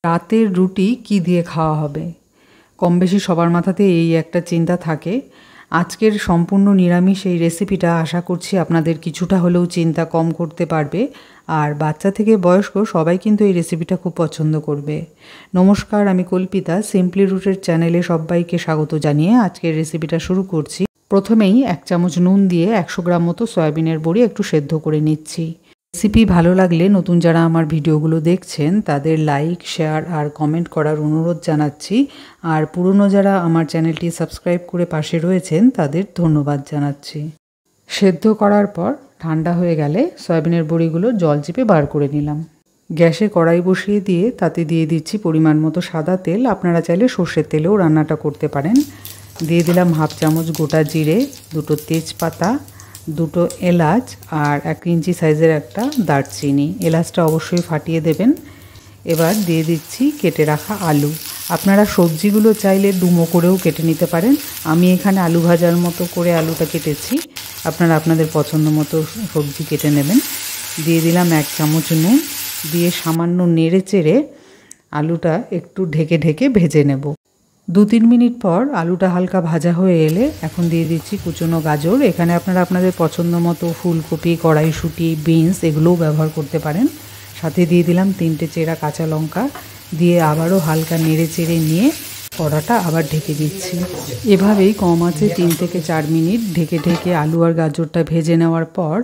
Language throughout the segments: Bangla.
রাতের রুটি কি দিয়ে খাওয়া হবে, কম বেশি সবার মাথাতে এই একটা চিন্তা থাকে। আজকের সম্পূর্ণ নিরামিষ এই রেসিপিটা আশা করছি আপনাদের কিছুটা হলেও চিন্তা কম করতে পারবে। আর বাচ্চা থেকে বয়স্ক সবাই কিন্তু এই রেসিপিটা খুব পছন্দ করবে। নমস্কার, আমি কল্পিতা, সিম্পলি রুটের চ্যানেলে সবাইকে স্বাগত জানিয়ে আজকের রেসিপিটা শুরু করছি। প্রথমেই 1 চামচ নুন দিয়ে 100 গ্রাম মতো সয়াবিনের বড়ি একটু সেদ্ধ করে নিচ্ছি। রেসিপি ভালো লাগলে নতুন যারা আমার ভিডিওগুলো দেখছেন তাদের লাইক, শেয়ার আর কমেন্ট করার অনুরোধ জানাচ্ছি। আর পুরনো যারা আমার চ্যানেলটি সাবস্ক্রাইব করে পাশে রয়েছেন তাদের ধন্যবাদ জানাচ্ছি। সেদ্ধ করার পর ঠান্ডা হয়ে গেলে সয়াবিনের বড়িগুলো জল চিপে বার করে নিলাম। গ্যাসে কড়াই বসিয়ে দিয়ে তাতে দিয়ে দিচ্ছি পরিমাণ মতো সাদা তেল। আপনারা চাইলে সর্ষের তেলেও রান্নাটা করতে পারেন। দিয়ে দিলাম 1/2 চামচ গোটা জিরে, 2টো তেজপাতা, 2টো এলাচ আর 1 ইঞ্চি সাইজের একটা দারচিনি। এলাচটা অবশ্যই ফাটিয়ে দেবেন। এবার দিয়ে দিচ্ছি কেটে রাখা আলু। আপনারা সবজিগুলো চাইলে ডুমো করেও কেটে নিতে পারেন। আমি এখানে আলু ভাজার মতো করে আলুটা কেটেছি। আপনারা আপনাদের পছন্দ মতো সবজি কেটে নেবেন। দিয়ে দিলাম 1 চামচ নুন, দিয়ে সামান্য নেড়ে চেড়ে আলুটা একটু ঢেকে ঢেকে ভেজে নেব। 2-3 মিনিট পর আলুটা হালকা ভাজা হয়ে এলে এখন দিয়ে দিচ্ছি কুচনো গাজর। এখানে আপনারা আপনাদের পছন্দ মতো ফুলকপি, কড়াইশুঁটি, বিনস এগুলোও ব্যবহার করতে পারেন। সাথে দিয়ে দিলাম 3টে চেরা কাঁচা লঙ্কা, দিয়ে আবারও হালকা নেড়ে চেড়ে নিয়ে কড়াটা আবার ঢেকে দিচ্ছি। এভাবেই কম আঁচে 3 থেকে 4 মিনিট ঢেকে ঢেকে আলু আর গাজরটা ভেজে নেওয়ার পর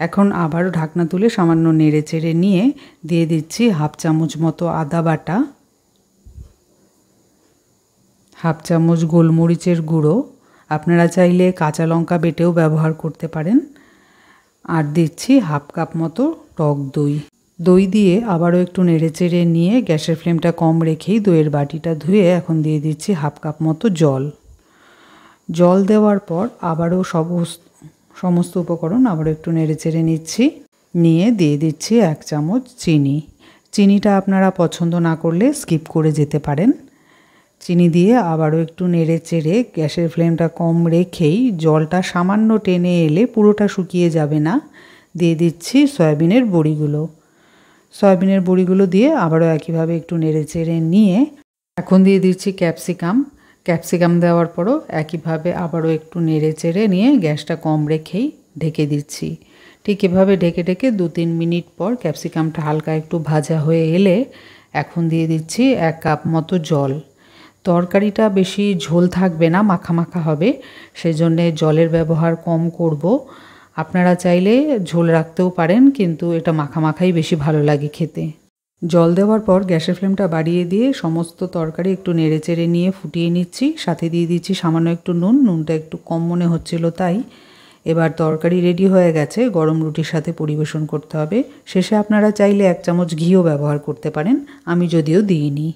এখন আবারও ঢাকনা তুলে সামান্য নেড়ে চেড়ে নিয়ে দিয়ে দিচ্ছি 1/2 চামচ মতো আদা বাটা, 1/2 চামচ গোলমরিচের গুঁড়ো, আপনারা চাইলে কাঁচা লঙ্কা বেটেও ব্যবহার করতে পারেন, আর দিচ্ছি 1/2 কাপ মতো টক দই। দই দিয়ে আবারও একটু নেড়েচেড়ে নিয়ে গ্যাসের ফ্লেমটা কম রেখেই দইয়ের বাটিটা ধুয়ে এখন দিয়ে দিচ্ছি 1/2 কাপ মতো জল। জল দেওয়ার পর আবারও সমস্ত উপকরণ আবারও একটু নেড়েচেড়ে নিচ্ছি। নিয়ে দিয়ে দিচ্ছি 1 চামচ চিনি। চিনিটা আপনারা পছন্দ না করলে স্কিপ করে যেতে পারেন। চিনি দিয়ে আবারও একটু নেড়ে চেড়ে গ্যাসের ফ্লেমটা কম রেখেই জলটা সামান্য টেনে এলে পুরোটা শুকিয়ে যাবে না, দিয়ে দিচ্ছি সয়াবিনের বড়িগুলো। সয়াবিনের বড়িগুলো দিয়ে আবারও একইভাবে একটু নেড়ে চেড়ে নিয়ে এখন দিয়ে দিচ্ছি ক্যাপসিকাম দেওয়ার পরও একইভাবে আবারও একটু নেড়ে চেড়ে নিয়ে গ্যাসটা কম রেখেই ঢেকে দিচ্ছি। ঠিক এভাবে ঢেকে ঢেকে 2-3 মিনিট পর ক্যাপসিকামটা হালকা একটু ভাজা হয়ে এলে এখন দিয়ে দিচ্ছি 1 কাপ মতো জল। তরকারিটা বেশি ঝোল থাকবে না, মাখা মাখা হবে, সেজন্যে জলের ব্যবহার কম করব। আপনারা চাইলে ঝোল রাখতেও পারেন, কিন্তু এটা মাখা মাখাই বেশি ভালো লাগে খেতে। জল দেওয়ার পর গ্যাসের ফ্লেমটা বাড়িয়ে দিয়ে সমস্ত তরকারি একটু নেড়ে চেড়ে নিয়ে ফুটিয়ে নিচ্ছি। সাথে দিয়ে দিচ্ছি সামান্য একটু নুনটা একটু কম মনে হচ্ছিল তাই। এবার তরকারি রেডি হয়ে গেছে, গরম রুটির সাথে পরিবেশন করতে হবে। শেষে আপনারা চাইলে 1 চামচ ঘিও ব্যবহার করতে পারেন, আমি যদিও দিইনি।